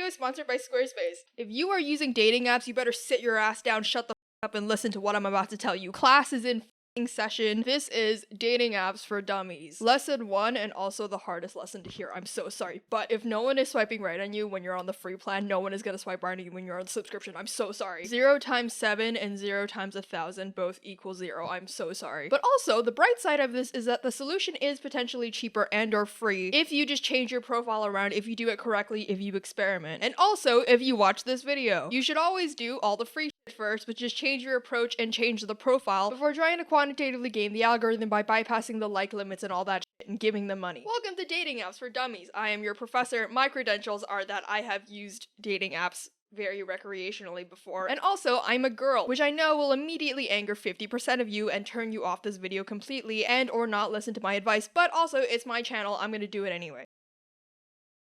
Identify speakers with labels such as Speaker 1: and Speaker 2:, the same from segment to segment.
Speaker 1: is sponsored by Squarespace. If you are using dating apps, you better sit your ass down, shut the up, and listen to what I'm about to tell you. Class is in session. This is dating apps for dummies. Lesson 1, and also the hardest lesson to hear. I'm so sorry, but if no one is swiping right on you when you're on the free plan, no one is gonna swipe right on you when you're on the subscription. I'm so sorry. 0 times 7 and 0 times 1,000 both equal 0. I'm so sorry. But also, the bright side of this is that the solution is potentially cheaper and or free if you just change your profile around, if you do it correctly, if you experiment. And also, if you watch this video. You should always do all the free shit first, but just change your approach and change the profile before trying to quantitatively game the algorithm by bypassing the like limits and all that shit and giving them money. Welcome to Dating Apps for Dummies. I am your professor. My credentials are that I have used dating apps very recreationally before, and also I'm a girl, which I know will immediately anger 50% of you and turn you off this video completely and or not listen to my advice, but also it's my channel, I'm gonna do it anyway.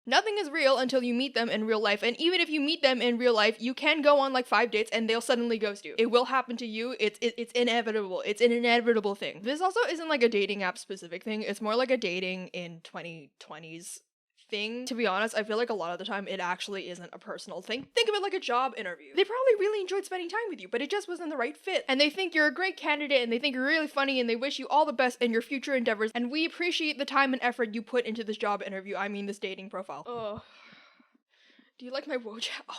Speaker 1: Nothing is real until you meet them in real life, and even if you meet them in real life, you can go on like 5 dates and they'll suddenly ghost you. It will happen to you. It's inevitable. It's an inevitable thing. This also isn't like a dating app specific thing. It's more like a dating in 2020s thing. To be honest, I feel like a lot of the time it actually isn't a personal thing. Think of it like a job interview. They probably really enjoyed spending time with you, but it just wasn't the right fit. And they think you're a great candidate and they think you're really funny and they wish you all the best in your future endeavors. And we appreciate the time and effort you put into this job interview. I mean, this dating profile. Oh. Do you like my Wojak? Oh.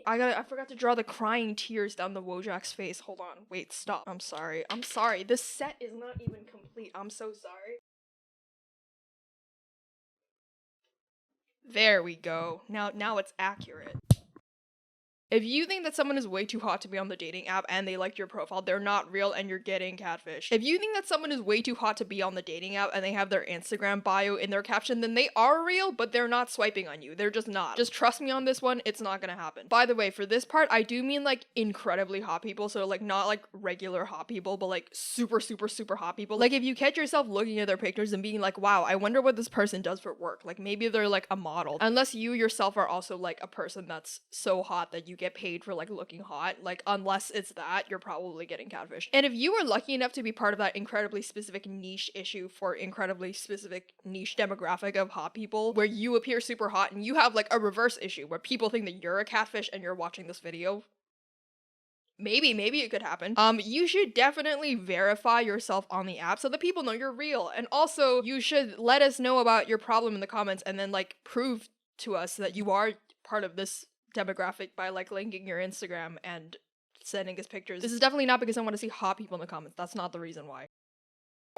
Speaker 1: I forgot to draw the crying tears down the Wojak's face. Hold on. Wait, stop. I'm sorry. I'm sorry. This set is not even complete. I'm so sorry. There we go. Now it's accurate. If you think that someone is way too hot to be on the dating app and they liked your profile, they're not real and you're getting catfish. If you think that someone is way too hot to be on the dating app and they have their Instagram bio in their caption, then they are real, but they're not swiping on you. They're just not. Just trust me on this one, it's not gonna happen. By the way, for this part, I do mean like incredibly hot people, so like not like regular hot people, but like super, super, super hot people. Like if you catch yourself looking at their pictures and being like, wow, I wonder what this person does for work. Like maybe they're like a model. Unless you yourself are also like a person that's so hot that you get paid for like looking hot, like unless it's that, you're probably getting catfish. And if you are lucky enough to be part of that incredibly specific niche issue for incredibly specific niche demographic of hot people where you appear super hot and you have like a reverse issue where people think that you're a catfish and you're watching this video, maybe it could happen. You should definitely verify yourself on the app so that people know you're real. And also you should let us know about your problem in the comments and then like prove to us that you are part of this demographic by like linking your Instagram and sending us pictures. This is definitely not because I want to see hot people in the comments. That's not the reason why.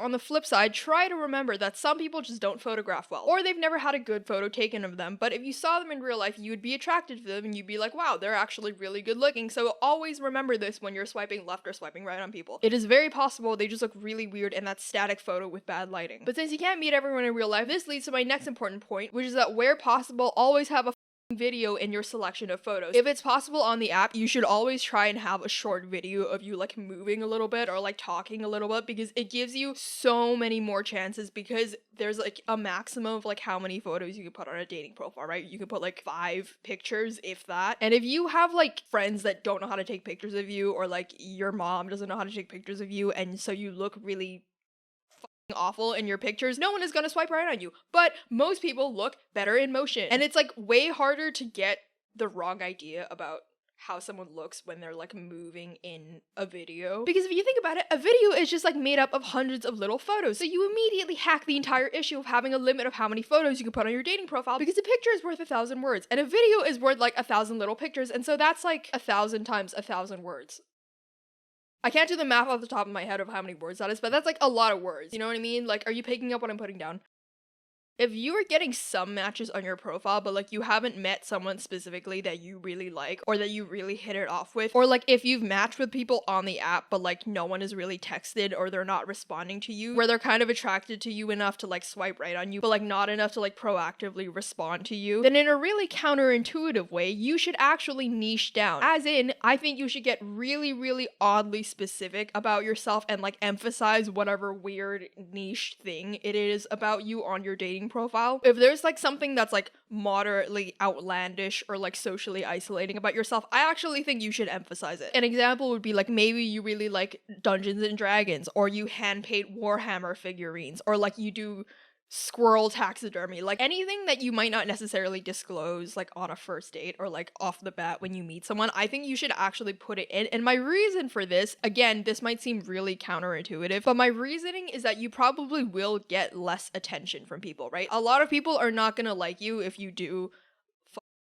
Speaker 1: On the flip side, try to remember that some people just don't photograph well, or they've never had a good photo taken of them, but if you saw them in real life, you would be attracted to them and you'd be like, wow, they're actually really good looking. So always remember this when you're swiping left or swiping right on people. It is very possible they just look really weird in that static photo with bad lighting. But since you can't meet everyone in real life, this leads to my next important point, which is that where possible, always have a video in your selection of photos. If it's possible on the app, you should always try and have a short video of you like moving a little bit or like talking a little bit, because it gives you so many more chances, because there's like a maximum of like how many photos you can put on a dating profile, right? You can put like 5 pictures, if that. And if you have like friends that don't know how to take pictures of you, or like your mom doesn't know how to take pictures of you, and so you look really awful in your pictures, no one is gonna swipe right on you. But most people look better in motion, and it's like way harder to get the wrong idea about how someone looks when they're like moving in a video, because if you think about it, a video is just like made up of hundreds of little photos, so you immediately hack the entire issue of having a limit of how many photos you can put on your dating profile, because a picture is worth 1,000 words and a video is worth like 1,000 little pictures, and so that's like 1,000 times 1,000 words. I can't do the math off the top of my head of how many words that is, but that's like a lot of words, you know what I mean? Like, are you picking up what I'm putting down? If you are getting some matches on your profile, but like you haven't met someone specifically that you really like, or that you really hit it off with, or like if you've matched with people on the app, but like no one is really texted or they're not responding to you, where they're kind of attracted to you enough to like swipe right on you, but like not enough to like proactively respond to you, then in a really counterintuitive way, you should actually niche down. As in, I think you should get really, really oddly specific about yourself and like emphasize whatever weird niche thing it is about you on your dating profile. If there's like something that's like moderately outlandish or like socially isolating about yourself, I actually think you should emphasize it. An example would be like maybe you really like Dungeons and Dragons, or you hand paint Warhammer figurines, or like you do squirrel taxidermy, like anything that you might not necessarily disclose like on a first date or like off the bat when you meet someone. I think you should actually put it in. And my reason for this, again, this might seem really counterintuitive, but my reasoning is that you probably will get less attention from people, right? A lot of people are not gonna like you if you do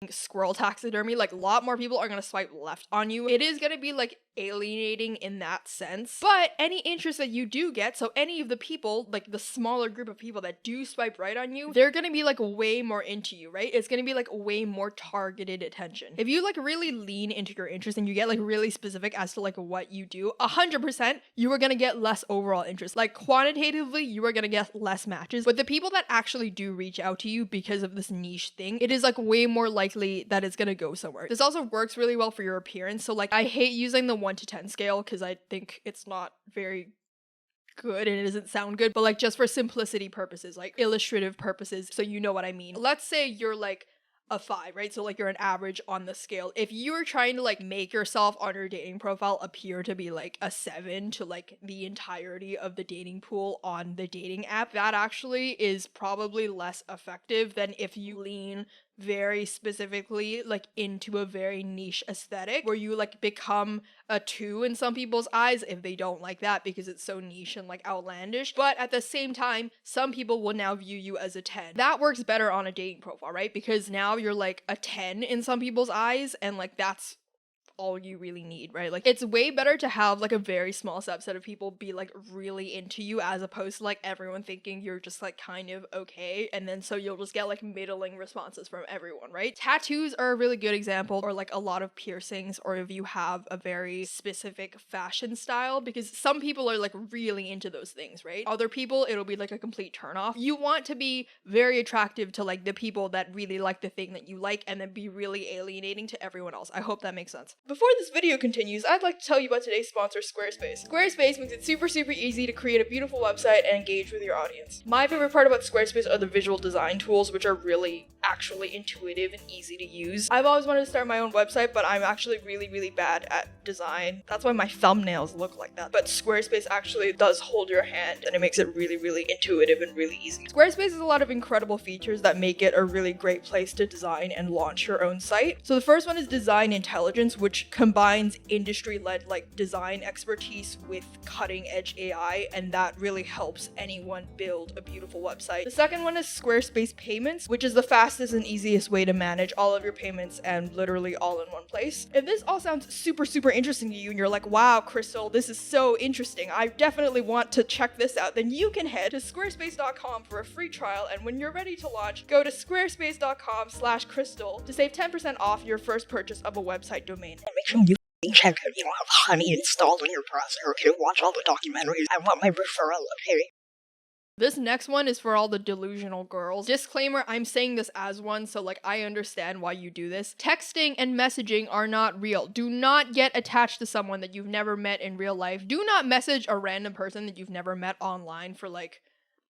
Speaker 1: squirrel taxidermy. Like a lot more people are gonna swipe left on you. It is gonna be like alienating in that sense, but any interest that you do get, so any of the people, like the smaller group of people that do swipe right on you, they're gonna be like way more into you, right? It's gonna be like way more targeted attention. If you like really lean into your interest and you get like really specific as to like what you do, 100% you are gonna get less overall interest. Like quantitatively you are gonna get less matches, but the people that actually do reach out to you because of this niche thing, it is like way more likely that it's gonna go somewhere. This also works really well for your appearance. So like I hate using the 1 to 10 scale because I think it's not very good and it doesn't sound good, but like just for simplicity purposes, like illustrative purposes, so you know what I mean. Let's say you're like a 5, right? So like you're an average on the scale. If you're trying to like make yourself on your dating profile appear to be like a 7 to like the entirety of the dating pool on the dating app, that actually is probably less effective than if you lean very specifically like into a very niche aesthetic where you like become a 2 in some people's eyes if they don't like that because it's so niche and like outlandish, but at the same time some people will now view you as a 10. That works better on a dating profile, right? Because now you're like a 10 in some people's eyes and like that's all you really need, right? Like it's way better to have like a very small subset of people be like really into you as opposed to like everyone thinking you're just like kind of okay, and then so you'll just get like middling responses from everyone, right? Tattoos are a really good example, or like a lot of piercings, or if you have a very specific fashion style, because some people are like really into those things, right? Other people it'll be like a complete turn off. You want to be very attractive to like the people that really like the thing that you like and then be really alienating to everyone else. I hope that makes sense. Before this video continues, I'd like to tell you about today's sponsor, Squarespace. Squarespace makes it super easy to create a beautiful website and engage with your audience. My favorite part about Squarespace are the visual design tools, which are really actually intuitive and easy to use. I've always wanted to start my own website, but I'm actually really bad at design. That's why my thumbnails look like that. But Squarespace actually does hold your hand and it makes it really intuitive and really easy. Squarespace has a lot of incredible features that make it a really great place to design and launch your own site. So the first one is design intelligence, which combines industry-led like design expertise with cutting-edge AI, and that really helps anyone build a beautiful website. The second one is Squarespace Payments, which is the fastest and easiest way to manage all of your payments and literally all in one place. If this all sounds super interesting to you and you're like, wow, Crystal, this is so interesting, I definitely want to check this out, then you can head to squarespace.com for a free trial, and when you're ready to launch, go to squarespace.com/crystal to save 10% off your first purchase of a website domain.
Speaker 2: Make sure you check it. You have Honey installed in your browser. Okay, watch all the documentaries. I want my referral. Okay.
Speaker 1: This next one is for all the delusional girls. Disclaimer, I'm saying this as one, so like I understand why you do this. Texting and messaging are not real. Do not get attached to someone that you've never met in real life. Do not message a random person that you've never met online for like,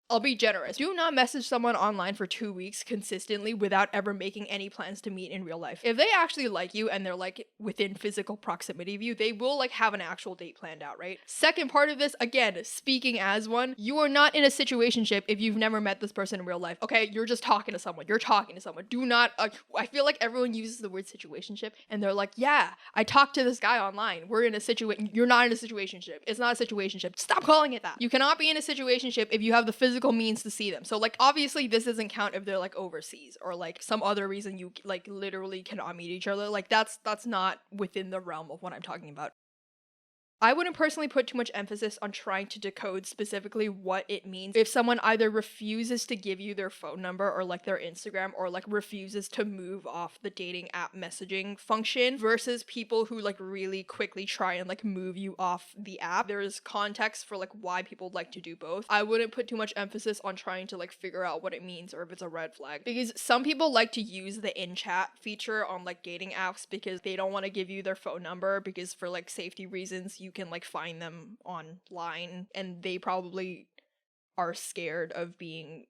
Speaker 1: I'll be generous. Do not message someone online for 2 weeks consistently without ever making any plans to meet in real life. If they actually like you and they're like within physical proximity of you, they will like have an actual date planned out, right? Second part of this, again, speaking as one, you are not in a situationship if you've never met this person in real life. Okay, you're just talking to someone. You're talking to someone. Do not, I feel like everyone uses the word situationship and they're like, yeah, I talked to this guy online. We're in a situation. You're not in a situationship. It's not a situationship. Stop calling it that. You cannot be in a situationship if you have the physical means to see them. So like obviously this doesn't count if they're like overseas or like some other reason you like literally cannot meet each other. Like that's not within the realm of what I'm talking about. I wouldn't personally put too much emphasis on trying to decode specifically what it means if someone either refuses to give you their phone number or like their Instagram, or like refuses to move off the dating app messaging function, versus people who like really quickly try and like move you off the app. There's context for like why people like to do both. I wouldn't put too much emphasis on trying to like figure out what it means or if it's a red flag, because some people like to use the in chat feature on like dating apps because they don't want to give you their phone number, because for like safety reasons you can like find them online and they probably are scared of being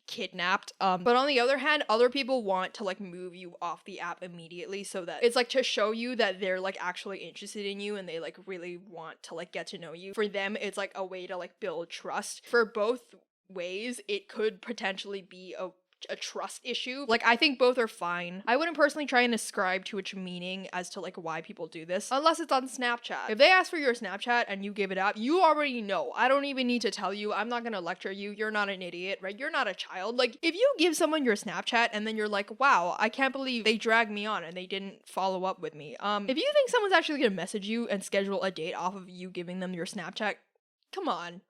Speaker 1: kidnapped. But on the other hand, other people want to like move you off the app immediately, so that it's like to show you that they're like actually interested in you and they like really want to like get to know you. For them, it's like a way to like build trust. For both ways, it could potentially be a trust issue. Like, I think both are fine. I wouldn't personally try and ascribe too much meaning as to like why people do this, unless it's on Snapchat. If they ask for your Snapchat and you give it up, you already know. I don't even need to tell you. I'm not gonna lecture you. You're not an idiot, right? You're not a child. Like, if you give someone your Snapchat and then you're like, wow, I can't believe they dragged me on and they didn't follow up with me. If you think someone's actually gonna message you and schedule a date off of you giving them your Snapchat, come on,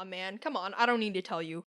Speaker 1: man, come on. I don't need to tell you.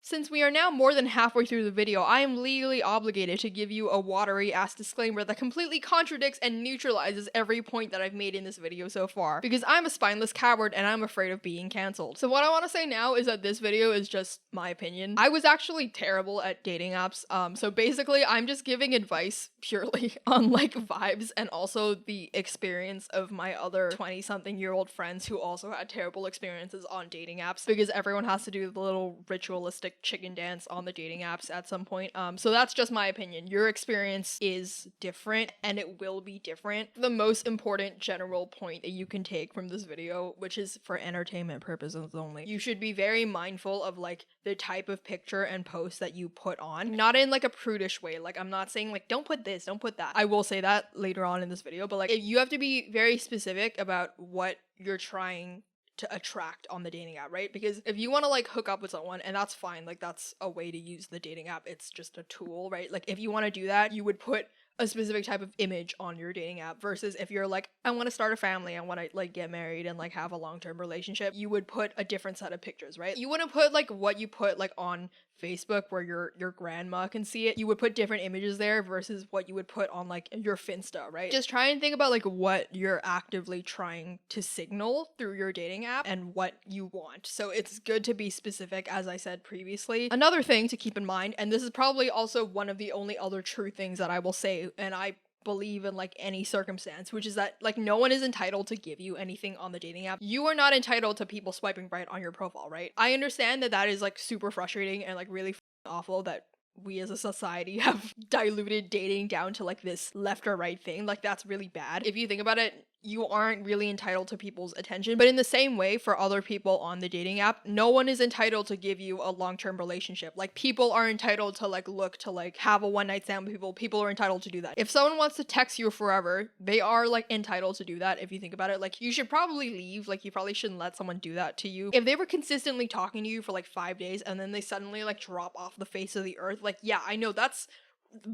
Speaker 1: Since we are now more than halfway through the video, I am legally obligated to give you a watery-ass disclaimer that completely contradicts and neutralizes every point that I've made in this video so far, because I'm a spineless coward and I'm afraid of being cancelled. So what I want to say now is that this video is just my opinion. I was actually terrible at dating apps, so basically I'm just giving advice purely on like vibes and also the experience of my other 20-something-year-old friends who also had terrible experiences on dating apps, because everyone has to do the little ritualistic chicken dance on the dating apps at some point. So that's just my opinion. Your experience is different and it will be different. The most important general point that you can take from this video, which is for entertainment purposes only, you should be very mindful of like the type of picture and post that you put on. Not in like a prudish way. Like, I'm not saying like don't put this, don't put that. I will say that later on in this video, but like you have to be very specific about what you're trying to attract on the dating app, right? Because if you want to like hook up with someone, and that's fine, like that's a way to use the dating app, it's just a tool, right? Like if you want to do that, you would put a specific type of image on your dating app, versus if you're like, I want to start a family, I want to like get married and like have a long-term relationship, you would put a different set of pictures, right? You wouldn't put like what you put like on Facebook where your grandma can see it. You would put different images there versus what you would put on like your Finsta, right? Just try and think about like what you're actively trying to signal through your dating app and what you want. So it's good to be specific, as I said previously. Another thing to keep in mind, and this is probably also one of the only other true things that I will say, and I believe in like any circumstance, which is that like no one is entitled to give you anything on the dating app. You are not entitled to people swiping right on your profile, right? I understand that that is like super frustrating and like really awful that we as a society have diluted dating down to like this left or right thing. Like that's really bad. If you think about it, you aren't really entitled to people's attention. But in the same way, for other people on the dating app, no one is entitled to give you a long-term relationship. Like people are entitled to like look to like have a one-night stand with people. People are entitled to do that. If someone wants to text you forever, they are like entitled to do that. If you think about it, like you should probably leave. Like you probably shouldn't let someone do that to you. If they were consistently talking to you for like 5 days and then they suddenly like drop off the face of the earth, like yeah, I know that's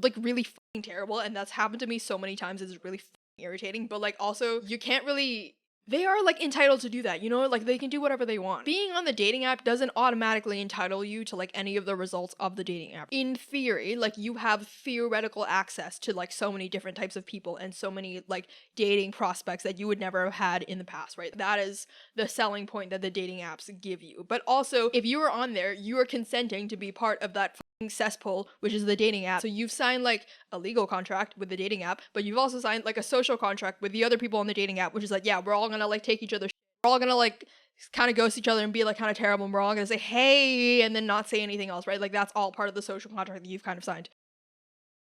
Speaker 1: like really fucking terrible, and that's happened to me so many times. It's really irritating, but like also you can't really, they are like entitled to do that, you know, like they can do whatever they want. Being on the dating app doesn't automatically entitle you to like any of the results of the dating app. In theory, like you have theoretical access to like so many different types of people and so many like dating prospects that you would never have had in the past, right? That is the selling point that the dating apps give you. But also, if you are on there, you are consenting to be part of that cesspool, which is the dating app. So you've signed like a legal contract with the dating app, but you've also signed like a social contract with the other people on the dating app, which is like, yeah, we're all gonna like take each other's shit. We're all gonna like kind of ghost each other and be like kind of terrible, and we're all gonna say hey and then not say anything else, right? Like that's all part of the social contract that you've kind of signed.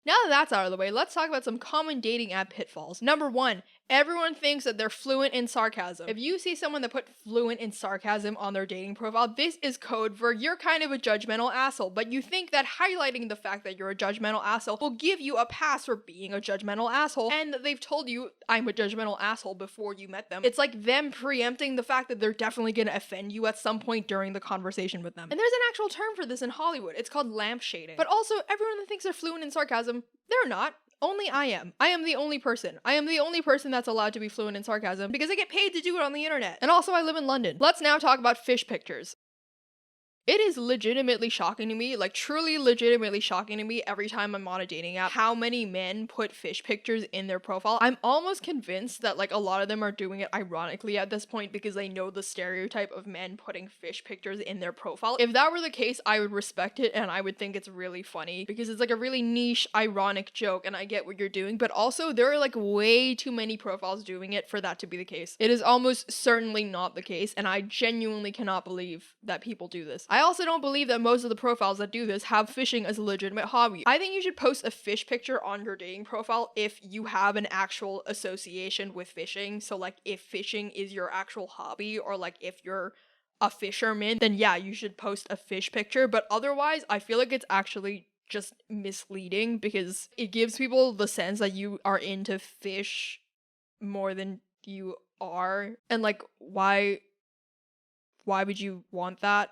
Speaker 1: Now that that's out of the way, let's talk about some common dating app pitfalls. Number 1, everyone thinks that they're fluent in sarcasm. If you see someone that put fluent in sarcasm on their dating profile, this is code for you're kind of a judgmental asshole, but you think that highlighting the fact that you're a judgmental asshole will give you a pass for being a judgmental asshole, and they've told you I'm a judgmental asshole before you met them. It's like them preempting the fact that they're definitely gonna offend you at some point during the conversation with them. And there's an actual term for this in Hollywood. It's called lampshading. But also, everyone that thinks they're fluent in sarcasm, they're not. Only I am. I am the only person. I am the only person that's allowed to be fluent in sarcasm because I get paid to do it on the internet. And also I live in London. Let's now talk about fish pictures. It is legitimately shocking to me, like truly legitimately shocking to me every time I'm on a dating app, how many men put fish pictures in their profile. I'm almost convinced that like a lot of them are doing it ironically at this point because they know the stereotype of men putting fish pictures in their profile. If that were the case, I would respect it and I would think it's really funny because it's like a really niche, ironic joke and I get what you're doing, but also there are like way too many profiles doing it for that to be the case. It is almost certainly not the case and I genuinely cannot believe that people do this. I also don't believe that most of the profiles that do this have fishing as a legitimate hobby. I think you should post a fish picture on your dating profile if you have an actual association with fishing. So like if fishing is your actual hobby or like if you're a fisherman, then yeah, you should post a fish picture. But otherwise, I feel like it's actually just misleading because it gives people the sense that you are into fish more than you are. And like, why would you want that?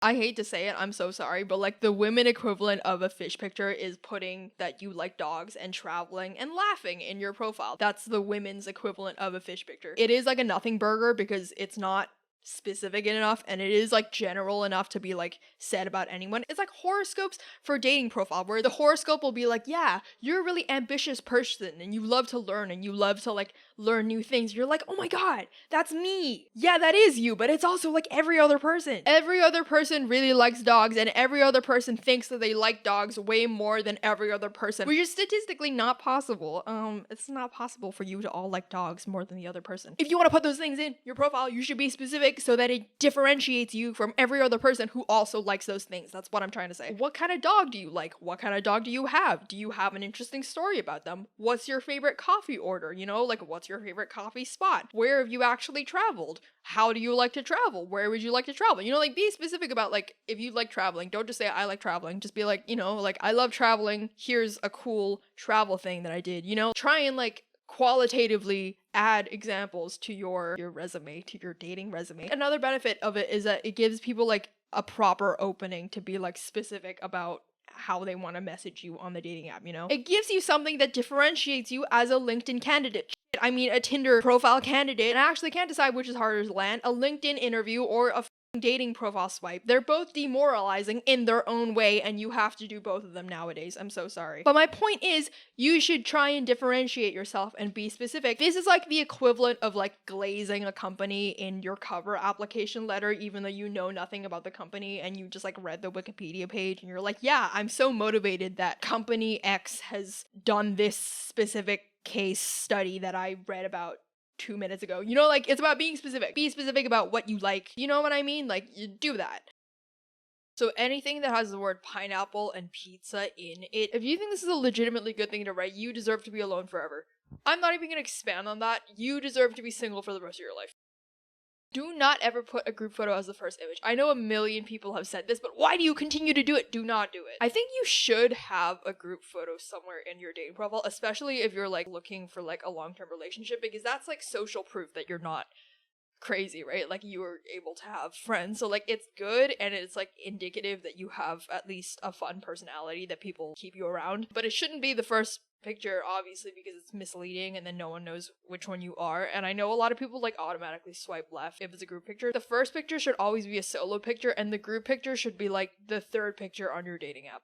Speaker 1: I hate to say it, I'm so sorry, but like the women equivalent of a fish picture is putting that you like dogs and traveling and laughing in your profile. That's the women's equivalent of a fish picture. It is like a nothing burger because it's not specific enough and it is like general enough to be like said about anyone. It's like horoscopes for a dating profile where the horoscope will be like, yeah, you're a really ambitious person and you love to learn and you love to like learn new things. You're like, oh my god, that's me. Yeah, that is you, but it's also like every other person. Every other person really likes dogs and every other person thinks that they like dogs way more than every other person, which is statistically not possible. It's not possible for you to all like dogs more than the other person. If you want to put those things in your profile, you should be specific so that it differentiates you from every other person who also likes those things. That's what I'm trying to say. What kind of dog do you like? What kind of dog do you have? Do you have an interesting story about them? What's your favorite coffee order? You know, like what's your favorite coffee spot? Where have you actually traveled? How do you like to travel? Where would you like to travel? You know, like be specific about like if you like traveling. Don't just say I like traveling. Just be like, you know, like I love traveling. Here's a cool travel thing that I did. You know, try and like qualitatively add examples to your resume, to your dating resume. Another benefit of it is that it gives people like a proper opening to be like specific about how they want to message you on the dating app, you know? It gives you something that differentiates you as a LinkedIn candidate. I mean, a Tinder profile candidate, and I actually can't decide which is harder to land, a LinkedIn interview or a dating profile swipe. They're both demoralizing in their own way, and you have to do both of them nowadays. I'm so sorry. But my point is, you should try and differentiate yourself and be specific. This is like the equivalent of like glazing a company in your cover application letter, even though you know nothing about the company and you just like read the Wikipedia page and you're like, yeah, I'm so motivated that company X has done this specific case study that I read about 2 minutes ago. You know, like it's about being specific. Be specific about what you like. You know what I mean? Like you do that. So anything that has the word pineapple and pizza in it, if you think this is a legitimately good thing to write, you deserve to be alone forever. I'm not even gonna expand on that. You deserve to be single for the rest of your life. Do not ever put a group photo as the first image. I know a million people have said this, but why do you continue to do it? Do not do it. I think you should have a group photo somewhere in your dating profile, especially if you're like looking for like a long-term relationship, because that's like social proof that you're not crazy, right? Like you were able to have friends. So like it's good and it's like indicative that you have at least a fun personality that people keep you around. But it shouldn't be the first picture, obviously, because it's misleading and then no one knows which one you are. And I know a lot of people like automatically swipe left if it's a group picture. The first picture should always be a solo picture and the group picture should be like the third picture on your dating app.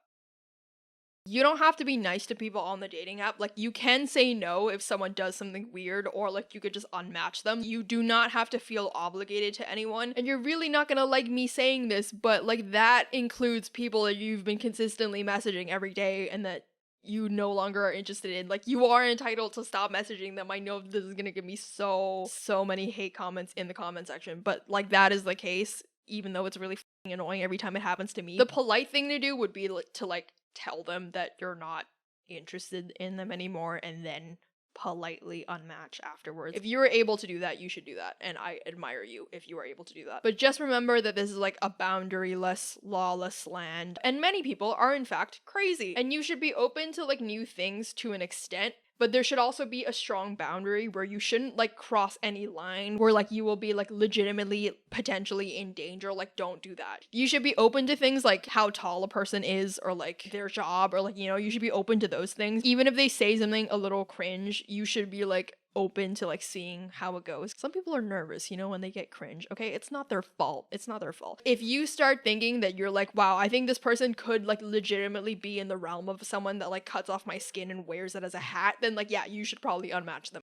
Speaker 1: You don't have to be nice to people on the dating app. Like, you can say no if someone does something weird, or like you could just unmatch them. You do not have to feel obligated to anyone. And you're really not gonna like me saying this, but like that includes people that you've been consistently messaging every day and that you no longer are interested in. Like, you are entitled to stop messaging them. I know this is gonna give me so many hate comments in the comment section, but like that is the case, even though it's really f***ing annoying every time it happens to me. The polite thing to do would be to like tell them that you're not interested in them anymore and then politely unmatch afterwards. If you were able to do that, you should do that, and I admire you if you are able to do that. But just remember that this is like a boundaryless, lawless land, and many people are in fact crazy, and you should be open to like new things to an extent. But there should also be a strong boundary where you shouldn't like cross any line where like you will be like legitimately potentially in danger. Like, don't do that. You should be open to things like how tall a person is or like their job, or like, you know, you should be open to those things. Even if they say something a little cringe, you should be like open to like seeing how it goes. Some people are nervous, you know, when they get cringe. Okay, it's not their fault. It's not their fault. If you start thinking that you're like, wow, I think this person could like legitimately be in the realm of someone that like cuts off my skin and wears it as a hat, then like, yeah, you should probably unmatch them.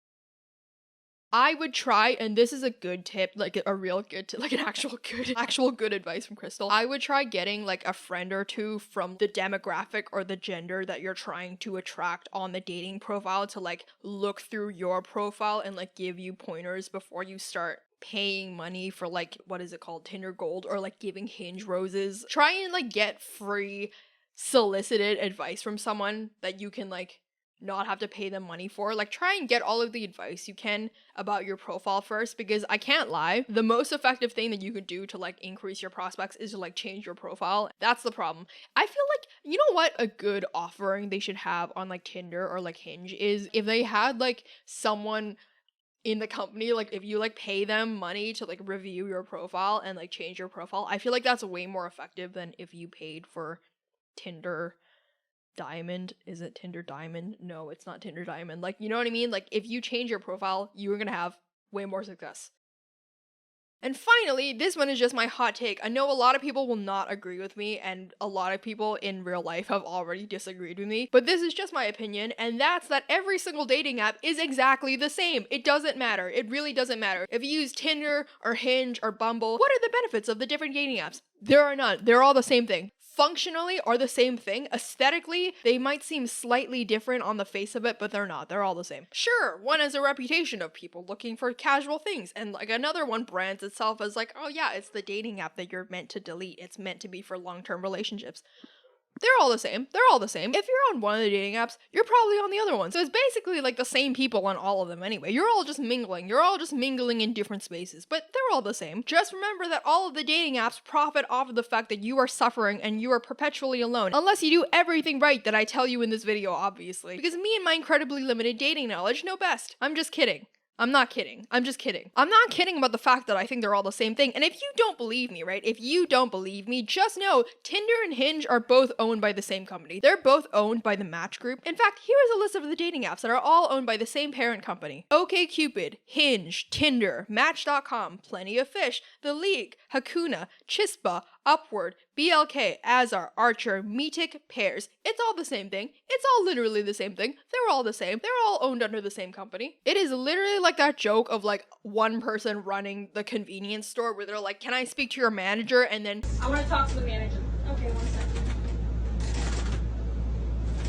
Speaker 1: I would try, and this is a good tip, like a real good tip, like an actual good advice from Crystal. I would try getting like a friend or two from the demographic or the gender that you're trying to attract on the dating profile to like look through your profile and like give you pointers before you start paying money for like, what is it called, Tinder Gold, or like giving Hinge roses. Try and like get free solicited advice from someone that you can like not have to pay them money for. Like, try and get all of the advice you can about your profile first, because I can't lie, the most effective thing that you could do to like increase your prospects is to like change your profile. That's the problem. I feel like, you know what a good offering they should have on like Tinder or like Hinge is, if they had like someone in the company, like if you like pay them money to like review your profile and like change your profile. I feel like that's way more effective than if you paid for Tinder Diamond. Is it Tinder Diamond? No, it's not Tinder Diamond. Like, you know what I mean? Like, if you change your profile, you're gonna have way more success. And finally, this one is just my hot take. I know a lot of people will not agree with me, and a lot of people in real life have already disagreed with me, but this is just my opinion, and that's that every single dating app is exactly the same. It doesn't matter. It really doesn't matter. If you use Tinder or Hinge or Bumble, what are the benefits of the different dating apps? There are none. They're all the same thing. Functionally are the same thing. Aesthetically, they might seem slightly different on the face of it, but they're not. They're all the same. Sure, one has a reputation of people looking for casual things, and like another one brands itself as like, oh yeah, it's the dating app that you're meant to delete. It's meant to be for long-term relationships. They're all the same. They're all the same. If you're on one of the dating apps, you're probably on the other one. So it's basically like the same people on all of them anyway. You're all just mingling. You're all just mingling in different spaces, but they're all the same. Just remember that all of the dating apps profit off of the fact that you are suffering and you are perpetually alone. Unless you do everything right that I tell you in this video, obviously. Because me and my incredibly limited dating knowledge know best. I'm just kidding. I'm not kidding. I'm just kidding. I'm not kidding about the fact that I think they're all the same thing. And if you don't believe me, right? If you don't believe me, just know Tinder and Hinge are both owned by the same company. They're both owned by the Match Group. In fact, here is a list of the dating apps that are all owned by the same parent company. OkCupid, Hinge, Tinder, Match.com, Plenty of Fish, The League, Hakuna, Chispa, Upward, BLK, Azar, Archer, Meetic, Pairs. It's all the same thing. It's all literally the same thing. They're all the same. They're all owned under the same company. It is literally like that joke of like one person running the convenience store where they're like, can I speak to your manager? And then,
Speaker 3: I want to talk to the manager. Okay, 1 second.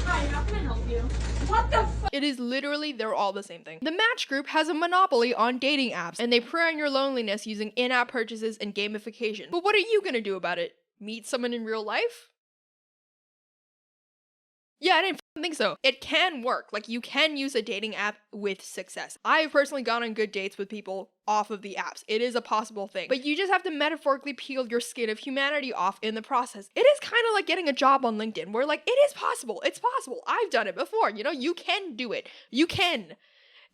Speaker 3: Hi, how can I help you? What the fuck?
Speaker 1: it is literally, they're all the same thing. The Match Group has a monopoly on dating apps, and they prey on your loneliness using in-app purchases and gamification. But what are you gonna do about it? Meet someone in real life? Yeah, I didn't think so. It can work. Like, you can use a dating app with success. I've personally gone on good dates with people off of the apps. It is a possible thing. But you just have to metaphorically peel your skin of humanity off in the process. It is kind of like getting a job on LinkedIn, where like, it is possible. It's possible. I've done it before. You know, you can do it. You can.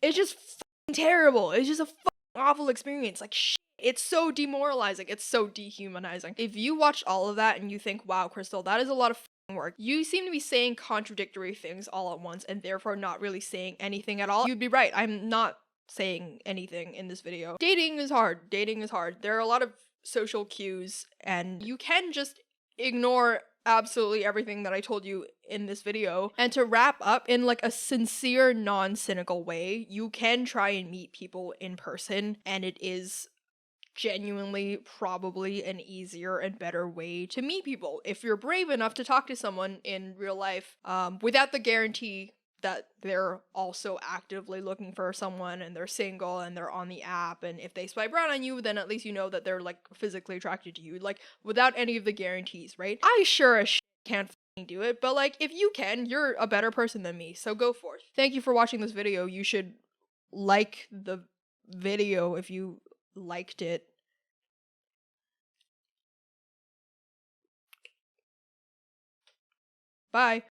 Speaker 1: It's just f***ing terrible. It's just a f***ing awful experience. Like, shit. It's so demoralizing. It's so dehumanizing. If you watched all of that and you think, wow, Crystal, that is a lot of work. You seem to be saying contradictory things all at once and therefore not really saying anything at all. You'd be right. I'm not saying anything in this video. Dating is hard. Dating is hard. There are a lot of social cues and you can just ignore absolutely everything that I told you in this video. And to wrap up in like a sincere, non-cynical way, you can try and meet people in person, and it is genuinely probably an easier and better way to meet people if you're brave enough to talk to someone in real life, without the guarantee that they're also actively looking for someone and they're single and they're on the app, and if they swipe right on you, then at least you know that they're like physically attracted to you, like without any of the guarantees, right? I sure as can't do it, but like if you can, you're a better person than me, so go forth. Thank you for watching this video. You should like the video if you liked it. Bye.